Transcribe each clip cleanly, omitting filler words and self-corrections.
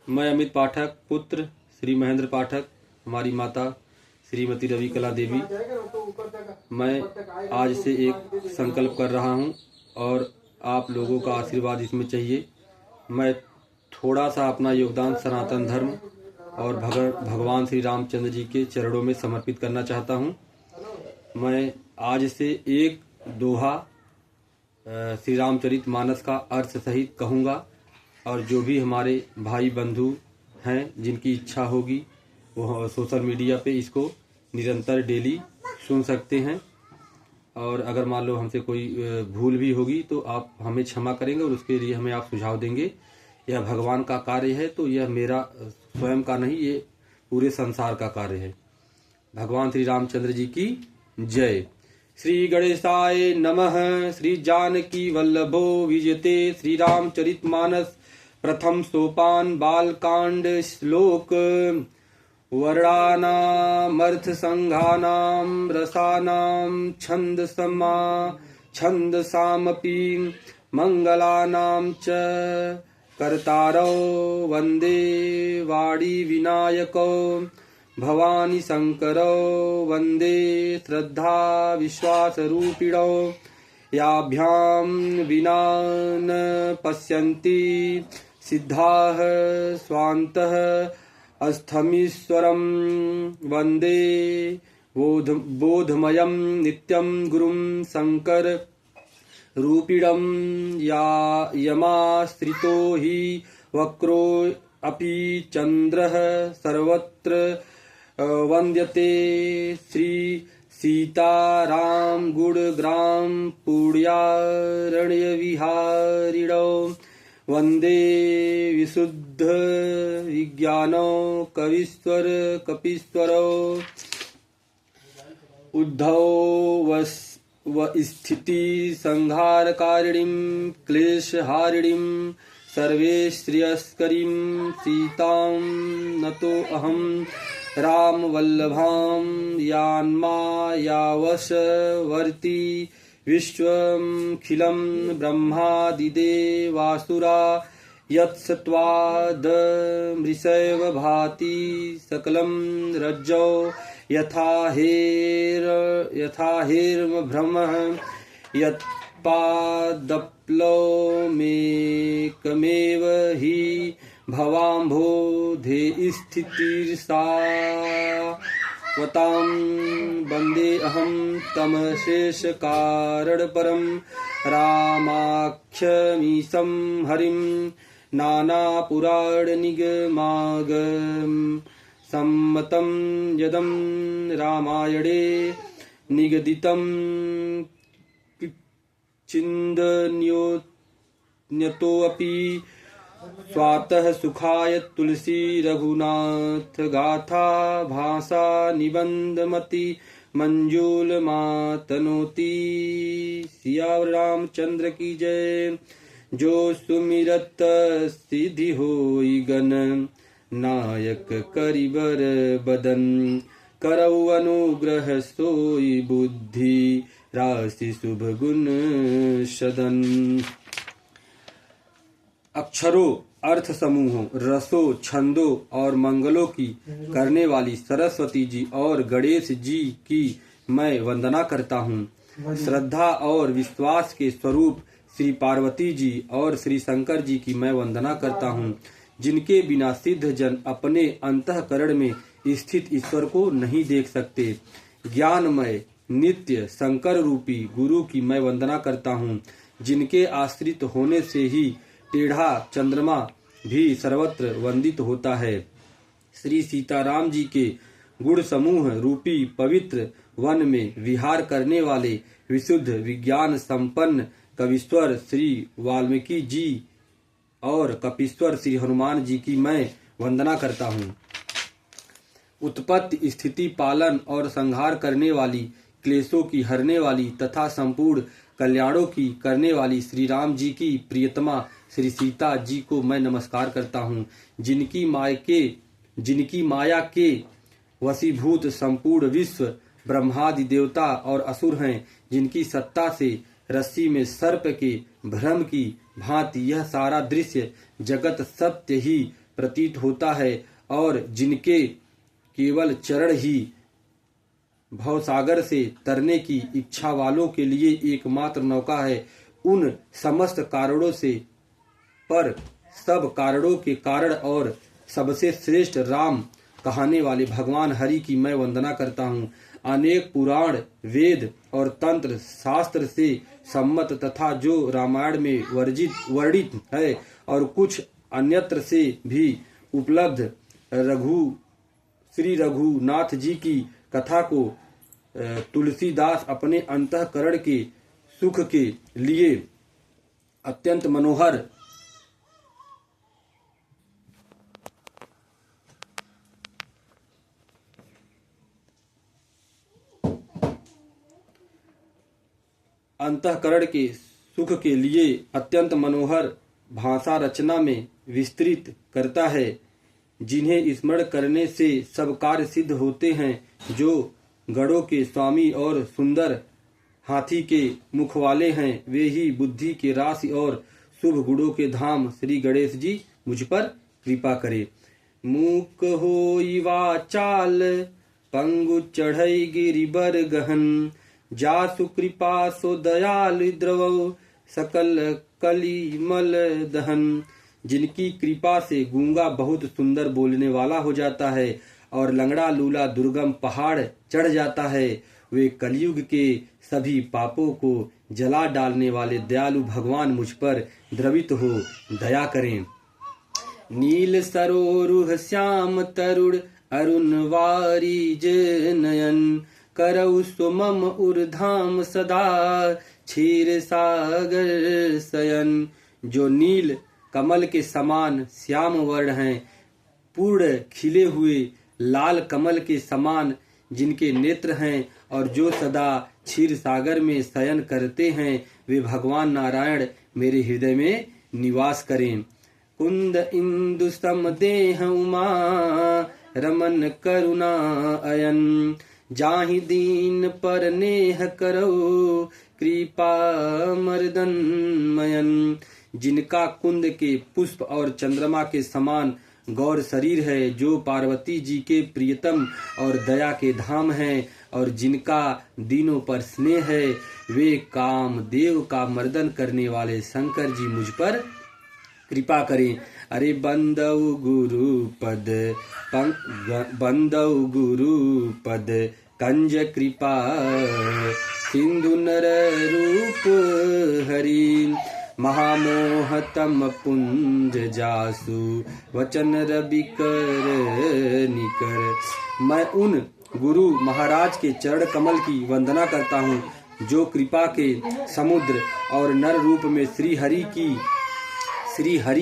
मैं अमित पाठक पुत्र श्री महेंद्र पाठक, हमारी माता श्रीमती रवि कला देवी, मैं आज से एक संकल्प कर रहा हूं और आप लोगों का आशीर्वाद इसमें चाहिए। मैं थोड़ा सा अपना योगदान सनातन धर्म और भगवान श्री रामचंद्र जी के चरणों में समर्पित करना चाहता हूं। मैं आज से एक दोहा श्री रामचरित मानस का अर्थ सहित कहूँगा और जो भी हमारे भाई बंधु हैं जिनकी इच्छा होगी वो सोशल मीडिया पे इसको निरंतर डेली सुन सकते हैं। और अगर मान लो हमसे कोई भूल भी होगी तो आप हमें क्षमा करेंगे और उसके लिए हमें आप सुझाव देंगे। यह भगवान का कार्य है, तो यह मेरा स्वयं का नहीं, ये पूरे संसार का कार्य है। भगवान श्री रामचंद्र जी की जय। श्री गणेशाय नमः। श्री जानकी वल्लभो विजयते। श्री रामचरित मानस प्रथम सोपान बालकांड श्लोक। वर्णानामर्थ संघानां रसानां छन्दसामपि मंगलानां च कर्तारौ वन्दे वाणी विनायकौ। भवानी शंकरौ वन्दे श्रद्धा विश्वासरूपिणौ। याभ्यां विना न पश्यन्ति सिद्धाः स्वान्तः अस्थमीश्वरं वन्दे बोधमयं नित्यं गुरुं शंकर रूपिणं। यमाश्रितो हि वक्रो अपि चन्द्रः सर्वत्र वन्द्यते। श्री सीताराम गुणग्राम पुण्यारण्य विहारिणौ। वन्दे विशुद्ध विज्ञानो कवीश्वर कपीश्वरो। उद्धव स्थिति संहारकारिणीं क्लेशहारिणीं सर्वेश्रेयस्करीं सीतां नतो अहं। रामवल्लभां यान्मायावशवर्ती विश्वमखिलं ब्रह्मादिदेवासुरा। यत्सत्त्वादमृषैव भाति सकलं रज्जौ। यथा हेर्मभ्रमः यत्पादप्लवमेकमेव हि भवाम्भोधे स्थितिर्सा। वतां वन्दे अहं तमशेषकारणपरं। रामाख्यमीशं हरिं नानापुराणनिगमागम सम्मतं यदं रामायणे निगदितं। चिन्दन्योऽपि स्वातः सुखाय तुलसी रघुनाथ गाथा। भाषा निबंधमति मंजूल मातनोती। सिया रामचंद्र की जय। जो सुमिरत सिद्धि होई गण नायक करिबर बदन। करौ अनुग्रह सोई बुद्धि राशि शुभ गुण सदन। अक्षरों, अर्थ समूहों, रसों, छंदों और मंगलों की करने वाली सरस्वती जी और गणेश जी की मैं वंदना करता हूँ। श्रद्धा और विश्वास के स्वरूप श्री पार्वती जी और श्री शंकर जी की मैं वंदना करता हूँ, जिनके बिना सिद्ध जन अपने अंतःकरण में स्थित ईश्वर को नहीं देख सकते। ज्ञानमय नित्य शंकर रूपी गुरु की मैं वंदना करता हूँ, जिनके आश्रित होने से ही टेढ़ा चंद्रमा भी सर्वत्र वंदित होता है। श्री सीताराम जी के गुण समूह रूपी पवित्र वन में विहार करने वाले विशुद्ध विज्ञान संपन्न कवीश्वर श्री वाल्मीकि जी और कपीश्वर श्री हनुमान जी की मैं वंदना करता हूँ। उत्पत्ति, स्थिति, पालन और संहार करने वाली, क्लेशों की हरने वाली तथा संपूर्ण कल्याणों की करने वाली श्री राम जी की प्रियतमा श्री सीता जी को मैं नमस्कार करता हूँ, जिनकी माया के वशीभूत संपूर्ण विश्व ब्रह्मादि देवता और असुर हैं, जिनकी सत्ता से रस्सी में सर्प के भ्रम की भांति यह सारा दृश्य जगत सत्य ही प्रतीत होता है और जिनके केवल चरण ही भवसागर से तरने की इच्छा वालों के लिए एकमात्र नौका है, उन समस्त कारणों से पर सब कारणों के कारण और सबसे श्रेष्ठ राम कहाने वाले भगवान हरि की मैं वंदना करता हूँ। अनेक पुराण, वेद और तंत्र शास्त्र से सम्मत तथा जो रामायण में वर्णित है और कुछ अन्यत्र से भी उपलब्ध श्री रघुनाथ जी की कथा को तुलसीदास अपने अंतःकरण के सुख के लिए अत्यंत मनोहर भाषा रचना में विस्तृत करता है, जिन्हें स्मरण करने से सब कार्य सिद्ध होते हैं। जो गणों के स्वामी और सुंदर हाथी के मुख वाले हैं, वे ही बुद्धि के राशि और शुभ गुणों के धाम श्री गणेश जी मुझ पर कृपा करे। मूक होई वाचाल पंगु चढ़ई गिरिबर गहन, जासु कृपा सो दयाल द्रव सकल कलिमल दहन। जिनकी कृपा से गूंगा बहुत सुंदर बोलने वाला हो जाता है और लंगड़ा लूला दुर्गम पहाड़ चढ़ जाता है, वे कलयुग के सभी पापों को जला डालने वाले दयालु भगवान मुझ पर द्रवित हो दया करें। नील सरोरुह श्याम तरुण अरुण वारिज नयन, करौ सुमम उर्धाम सदा क्षीर सागर शयन। जो नील कमल के समान श्याम वर्ण हैं, पूर्ण खिले हुए लाल कमल के समान जिनके नेत्र हैं और जो सदा क्षीर सागर में शयन करते हैं, वे भगवान नारायण मेरे हृदय में निवास करें। कुंद इंदु सम देह उमा रमन करुणा अयन, जाहि दीन पर नेह करो कृपा मर्दन मयन। जिनका कुंद के पुष्प और चंद्रमा के समान गौर शरीर है, जो पार्वती जी के प्रियतम और दया के धाम हैं और जिनका दीनों पर स्नेह है, वे कामदेव का मर्दन करने वाले शंकर जी मुझ पर कृपा करें। अरे बंदौ गुरु पद कंज कृपा सिंधु नर रूप हरि, महामोहतम पुंज जासु वचन रवि कर निकर। मैं उन गुरु महाराज के चरण कमल की वंदना करता हूँ, जो कृपा के समुद्र और नर रूप में श्री हरि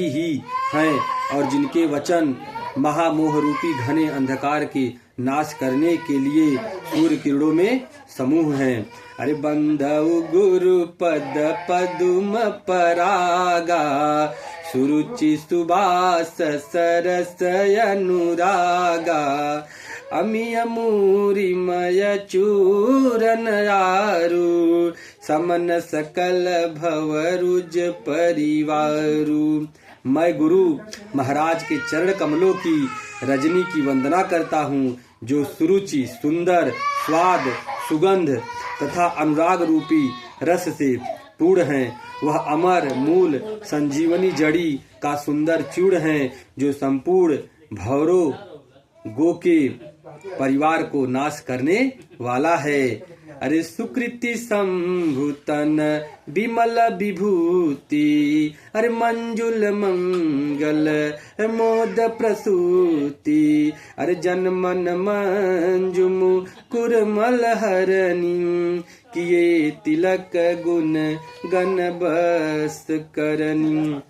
ही हैं और जिनके वचन महामोह रूपी घने अंधकार के नाश करने के लिए सूर्य किरणों में समूह हैं। अरे बंधु गुरु पद पदुम परागा, सुरुचि सुबास सरस अनुरागा, अमिय मूरी मय चूरन यारु, समन सकल भवरुज परिवारु। मैं गुरु महाराज के चरण कमलों की रजनी की वंदना करता हूँ, जो सुरुचि सुंदर स्वाद सुगंध तथा अनुराग रूपी रस से पूर्ण हैं। वह अमर मूल संजीवनी जड़ी का सुंदर चूर्ण है, जो संपूर्ण भवरों गो के परिवार को नाश करने वाला है। अरे सुकृति संभूतन विमल विभूति, अरे मंजुल मंगल मोद प्रसूति, अरे जनमन मंजुमु कुरमल हरणी, किए तिलक गुण गण बस करनी।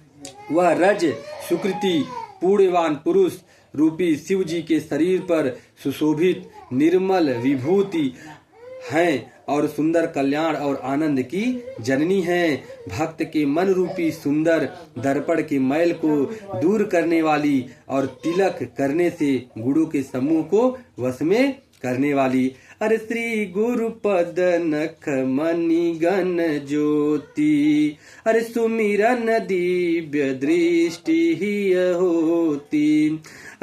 वह रज सुकृति पूर्णवान पुरुष रूपी शिव जी के शरीर पर सुशोभित निर्मल विभूति हैं और सुंदर कल्याण और आनंद की जननी हैं। भक्त के मन रूपी सुंदर दर्पण के मैल को दूर करने वाली और तिलक करने से गुणों के समूह को वश में करने वाली। अरे श्री गुरु पद नख मणि गण ज्योति, अरे सुमिरन दिव्य दृष्टि ही होती,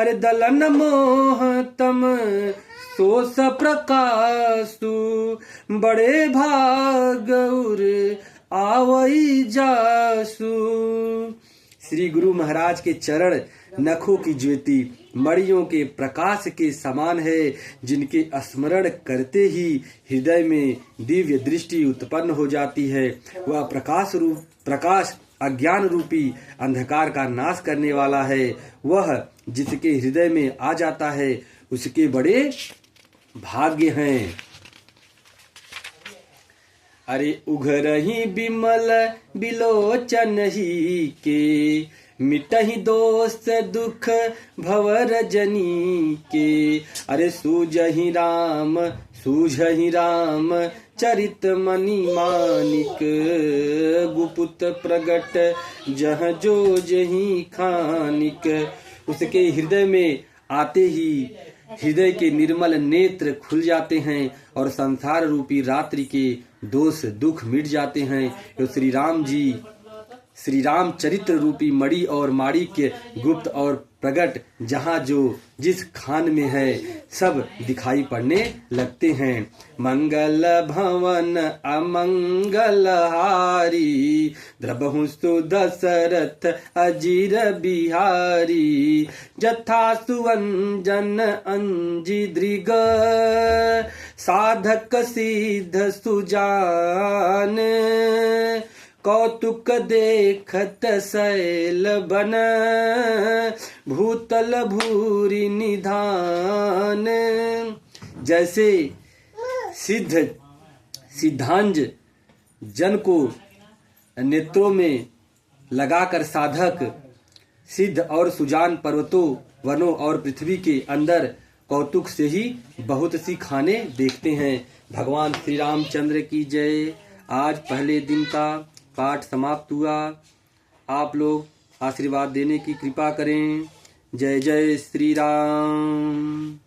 अरे दलन मोह तम सोस प्रकाशु, बड़े भाग उर आवई जासु। श्री गुरु महाराज के चरण नखों की ज्योति मणियों के प्रकाश के समान है, जिनके स्मरण करते ही हृदय में दिव्य दृष्टि उत्पन्न हो जाती है। वह प्रकाश अज्ञान रूपी अंधकार का नाश करने वाला है। वह जिसके हृदय में आ जाता है उसके बड़े भाग्य हैं। अरे उघरही बिमल बिलोचन ही के, मिटहि दोष दुख भवरजनी के। अरे सूझहि राम चरित मणि मानिक, गुपुत प्रगट जह जो जही खानिक। उसके हृदय में आते ही हृदय के निर्मल नेत्र खुल जाते हैं और संसार रूपी रात्रि के दोष दुख मिट जाते हैं। तो श्री राम चरित्र रूपी मणि और माणिक्य गुप्त और प्रगट जहाँ जो जिस खान में है सब दिखाई पड़ने लगते हैं। मंगल भवन अमंगल हारी, द्रबहु सुदशरथ अजीर बिहारी। जथा सुअंजन अंजी दृग, साधक सिद्ध सुजान। कौतुक देखत शैल बन, भूतल भूरि निधान। जैसे सिद्धांज जन को नेत्रों में लगाकर साधक सिद्ध और सुजान पर्वतों वनों और पृथ्वी के अंदर कौतुक से ही बहुत सी खाने देखते हैं। भगवान श्री रामचंद्र की जय। आज पहले दिन का पाठ समाप्त हुआ। आप लोग आशीर्वाद देने की कृपा करें। जय जय श्री राम।